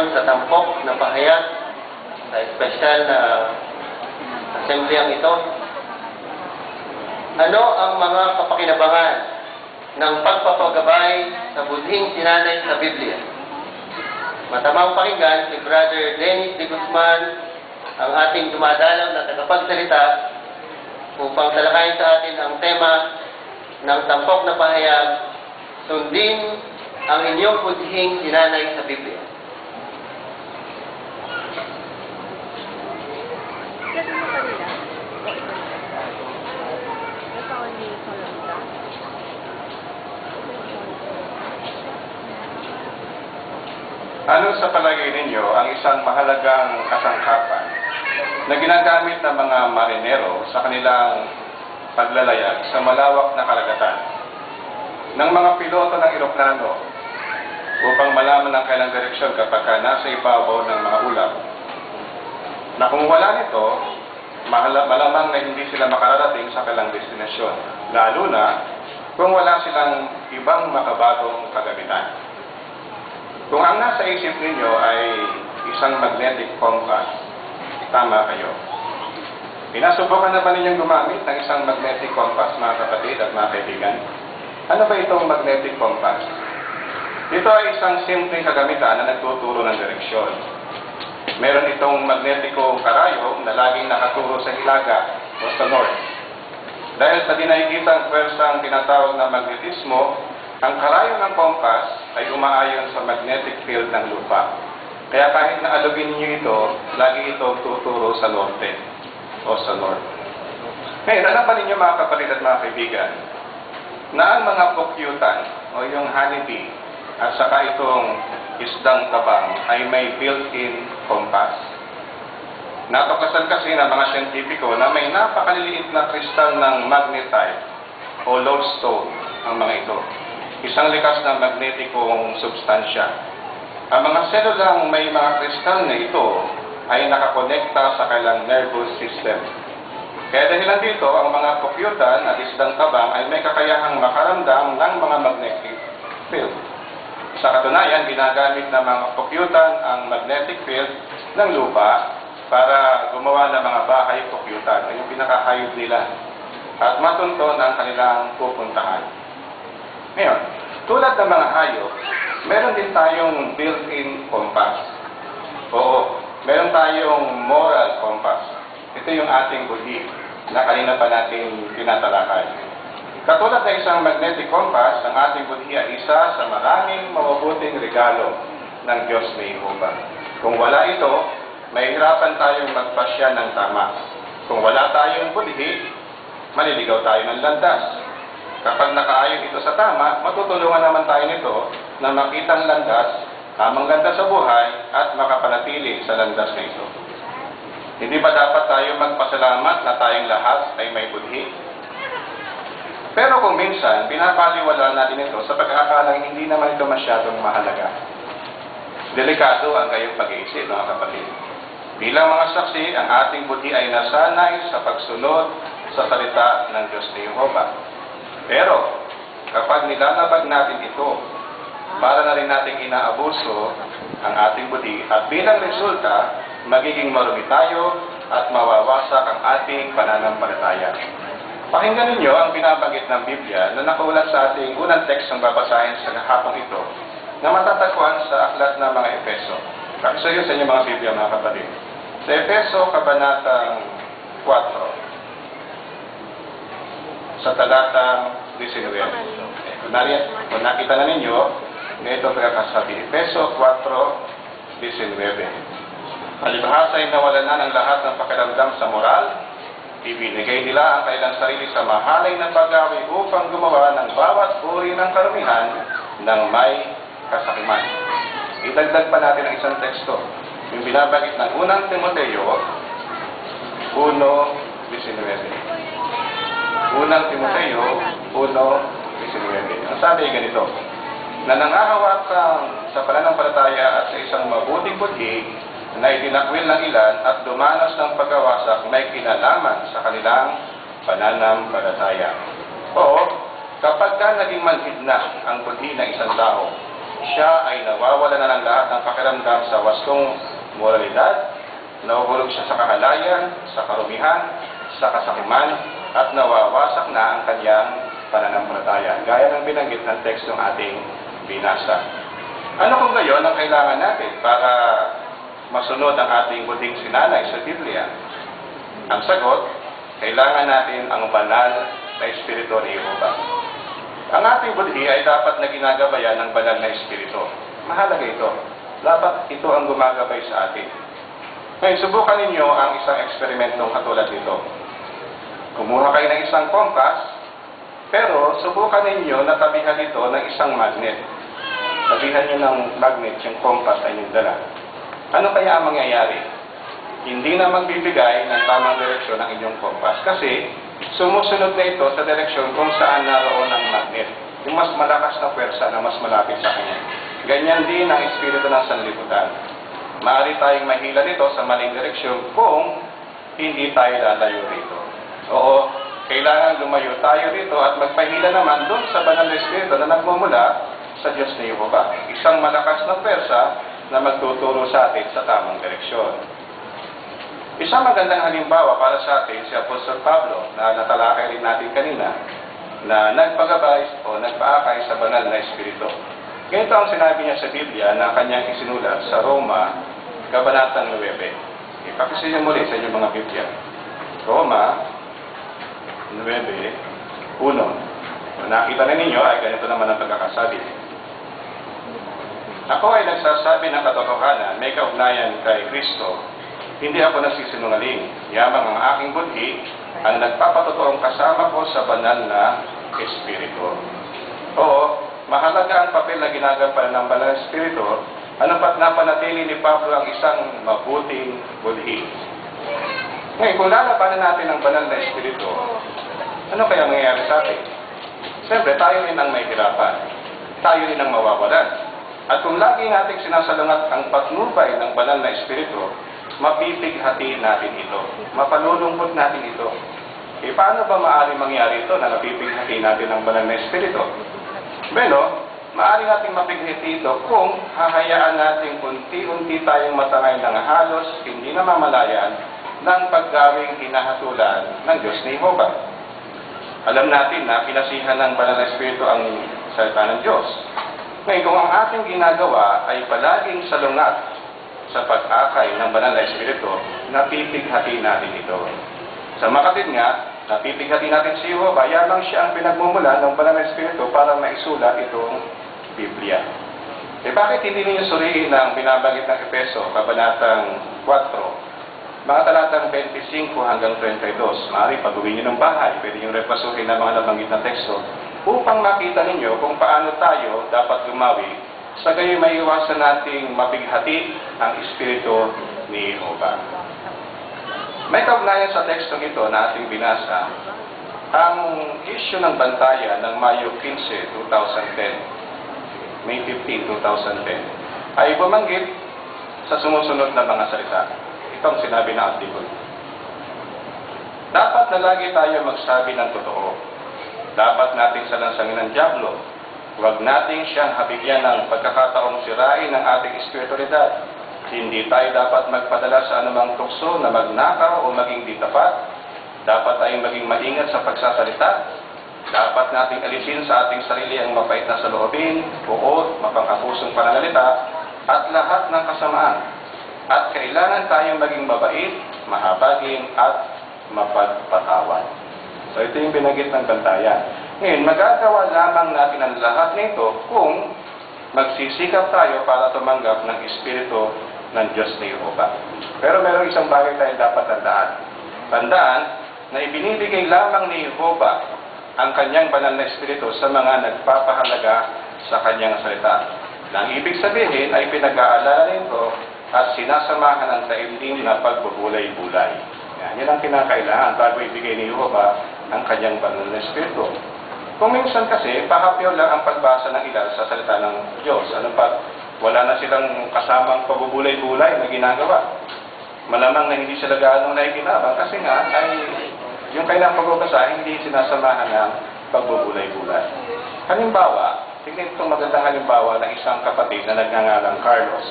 ngayon sa tampok na pahayag sa espesyal na assembleyang ito. Ano ang mga kapakinabangan ng pagpapagabay sa budhing sinanay sa Biblia? Matamang pakinggan si Brother Dennis de Guzman, ang ating dumadalaw na tagapagsalita, upang talakayin sa atin ang tema ng tampok na pahayag, sundin ang inyong budhing sinanay sa Biblia. Ano sa palagay ninyo ang isang mahalagang kasangkapan na ginagamit ng mga marinero sa kanilang paglalayag sa malawak na karagatan ng mga piloto ng eroplano upang malaman ang kailang direksyon kapag nasa ibabaw ng mga ulap, na kung wala nito, malamang na hindi sila makararating sa kailang destinasyon, lalo na kung wala silang ibang makabagong kagamitan. Kung ang nasa isip ninyo ay isang magnetic compass, tama kayo. Pinasubukan na ba ninyong gumamit ng isang magnetic compass, mga kapatid at mga kaibigan? Ano ba itong magnetic compass? Ito ay isang simpleng kagamitan na nagtuturo ng direksyon. Meron itong magnetikong karayom na laging nakaturo sa hilaga o sa north. Dahil sa dinahigitang pwersang tinatawag na magnetismo, ang karayom ng compass ay umaayon sa magnetic field ng lupa. Kaya kahit na alugin niyo ito, lagi ito tuturo sa norte o sa north. Ngayon, alam ba ninyo mga kapatid at mga kaibigan, na ang mga pukyutan o yung honeybee at saka itong isdang tabang ay may built-in compass. Natuklasan kasi ng mga siyentipiko na may napakaliliit na kristal ng magnetite o lodestone ang mga ito. Isang likas na magnetikong substansya. Ang mga selulang may mga kristal na ito ay nakakonekta sa kailang nervous system. Kaya dahilan dito, ang mga pukyutan at isdang tabang ay may kakayahang makaramdam ng mga magnetic field. Sa katunayan, ginagamit ng mga pukyutan ang magnetic field ng lupa para gumawa ng mga bahay pukyutan, ay yung pinakahayop nila, at matunton ang kanilang pupuntahan. Ngayon, tulad ng mga hayop, meron din tayong built-in compass. Oo, meron tayong moral compass. Ito yung ating budhi na kanina pa natin tinatalakay. Katulad ng isang magnetic compass, ang ating budhi ay isa sa maraming mabubuting regalo ng Diyos na Jehovah. Kung wala ito, mahihirapan tayong magpasya ng tama. Kung wala tayong budhi, maliligaw tayo ng landas. Kapag nakaayon ito sa tama, matutulungan naman tayo nito na makita ang landas, tamang landas sa buhay, at makapanatili sa landas na ito. Hindi ba dapat tayo magpasalamat na tayong lahat ay may budhi? Pero kung minsan, pinapaliwala natin ito sa pag-aakalang hindi naman ito masyadong mahalaga. Delikado ang kayong pag-iisip, mga kapatid. Bilang mga saksi, ang ating budhi ay nasanay sa pagsunod sa salita ng Diyos ni Jehovah. Pero, kapag nilalabag natin ito, para na rin nating inaabuso ang ating budhi, at bilang resulta, magiging marumi tayo at mawawasak ang ating pananampalataya. Pakinggan ninyo ang binabanggit ng Biblia na nakaulat sa ating unang text ng babasahin sa hapong ito, na matatagpuan sa aklat ng mga Efeso. Kakisayo sa inyo mga Biblia, mga kapatid. Sa Efeso, kabanatang 4. Sa talatang 19. Kung nakita na ninyo, ito pagkakasabi. Efeso 4:19. Palibhasa ay nawalan na ng lahat ng pakiramdam sa moral, ibinigay nila ang kailang sarili sa mahalay na paggawi upang gumawa ng bawat uri ng karumihan ng may kasakiman. Idagdag pa natin ang isang teksto. Yung binabagit ng unang Timoteo 1:19. Unang Timoteo 1:19. Ang sabi ay ganito, na nangahawakan sa pananampalataya at sa isang mabuting budhi na itinakwil ng ilan at dumanas ng pagkawasak may kinalaman sa kanilang pananampalataya. O, kapag ka naging manhid na ang budhi ng isang tao, siya ay nawawala na ng lahat ng pakiramdam sa wastong moralidad, nahuhulog siya sa kahalayan, sa karumihan, sa kasakiman, at nawawasak na ang kanyang pananampalataya, gaya ng binanggit ng tekstong ating binasa. Ano kung gayon ang kailangan natin para masunod ang ating buding sinanay sa Biblia? Ang sagot, kailangan natin ang banal na Espiritu ni Jehovah. Ang ating budhi ay dapat na ginagabayan ng banal na Espiritu. Mahalaga ito. Dapat ito ang gumagabay sa atin. Ngayon, subukan ninyo ang isang eksperimentong katulad nito. Kumuha kayo ng isang kompas, pero subukan ninyo na tabihan ito ng isang magnet. Tabihan nyo ng magnet yung kompas na inyong dala. Ano kaya ang mangyayari? Hindi na magbibigay ng tamang direksyon ang inyong kompas kasi sumusunod na ito sa direksyon kung saan naroon ang magnet. Yung mas malakas na pwersa na mas malapit sa kanya. Ganyan din ang espiritu ng sanlibutan. Maaari tayong mahila nito sa maling direksyon kung hindi tayo lalayo rito. Oo, kailangan lumayo tayo rito at magpahila naman doon sa banal na espiritu na nagmumula sa Diyos ni Jehovah. Isang malakas na pwersa na magtuturo sa atin sa tamang direksyon. Isang magandang halimbawa para sa atin si Apostol Pablo na natalakay rin natin kanina na nagpagabay o nagpaakay sa banal na espiritu. Ganito ang sinabi niya sa Biblia na kanyang isinulat sa Roma, Kabanatang 9. Ipakisin niyo muli sa inyong mga Biblia. Roma 9:1. Kung nakita na ninyo ay ganito naman ang pagkakasabi. Ako ay nagsasabi ng katotohanan, may kaugnayan kay Kristo. Hindi ako nagsisinungaling. Yamang ang aking budhi ang nagpapatotoong kasama ko sa banal na Espiritu. Oo, mahalaga ang papel na ginagampanan ng banal na Espiritu. Ano pat napanatili ni Pablo ang isang mabuting budhi. Ngayon, kung lalabanan natin ang banal na Espiritu, ano kaya mangyayari sa atin? Siyempre, tayo rin ang may hirapan. Tayo rin ang mawawalan. At kung lagi nating sinasalungat ang patnubay ng banal na Espiritu, mapipighati natin ito. Mapalulungkot natin ito. Paano ba maaari mangyari ito na napipighati natin ang banal na Espiritu? Bueno, maaari nating mapighati ito kung hahayaan natin unti-unti tayong matangay ng halos, hindi na mamalayan, ng paggawing hinahatulan ng Diyos ni Jehovah. Alam natin na pinasihan ng banal na Espiritu ang salita ng Diyos. Ngayon, kung ang ating ginagawa ay palaging salungat sa pag-akay ng banal na Espiritu, napipighati natin ito. Sa makatid nga, napipighati natin si Jehovah, yamang siya ang pinagmumula ng banal na Espiritu para maisulat itong Biblia. Bakit hindi ninyo suriin ang binabanggit ng Efeso, Kabanatang 4, mga talatang 25 hanggang 32. Maaari pag-uwi nyo ng bahay, pwede nyo repasuhin ang mga nabanggit na teksto upang makita ninyo kung paano tayo dapat gumawi sa gayon may iwasan nating mapighati ang Espiritu ni Jehovah. May kaugnayan sa tekstong ito na ating binasa ang issue ng bantayan ng Mayo 15, 2010, May 15, 2010, ay bumanggit sa sumusunod na mga salita. Ito ang sinabi ng article. Dapat na lagi tayo magsabi ng totoo. Dapat nating salansangin ng dyablo. Huwag nating siyang habigyan ng pagkakataong sirain ng ating espiritualidad. Hindi tayo dapat magpadala sa anumang tukso na magnakaw o maging di tapat. Dapat tayong maging maingat sa pagsasalita. Dapat nating alisin sa ating sarili ang mapait na saloobin, buod, mapang-abusong pananalita, at lahat ng kasamaan. At kailangan tayong maging mabait, mahabagin, at mapagpatawad. So ito yung binanggit ng bantayan. Ngayon, magagawa lamang natin ang lahat nito kung magsisikap tayo para tumanggap ng Espiritu ng Diyos ni Jehovah. Pero meron isang bagay tayo dapat tandaan. Tandaan na ibinibigay lamang ni Jehovah ang kanyang banal na Espiritu sa mga nagpapahalaga sa kanyang salita. Nang ibig sabihin ay pinag-aalala nito at sinasamahan ang daigdig na pagbubulay-bulay. Yan ang kinakailangan bago ibigay ni Jehovah ang kanyang banal na Espiritu. Kung minsan kasi, pahapyaw lang ang pagbasa ng ilan sa salita ng Diyos. Ano pa, wala na silang kasamang pagbubulay-bulay na ginagawa. Malamang na hindi sila gaano nakikinabang kasi nga ay yung kailang pagbabasa hindi sinasamahan ng pagbubulay-bulay. Halimbawa, Tingnan itong magandang halimbawa ng isang kapatid na nagngangalang Carlos.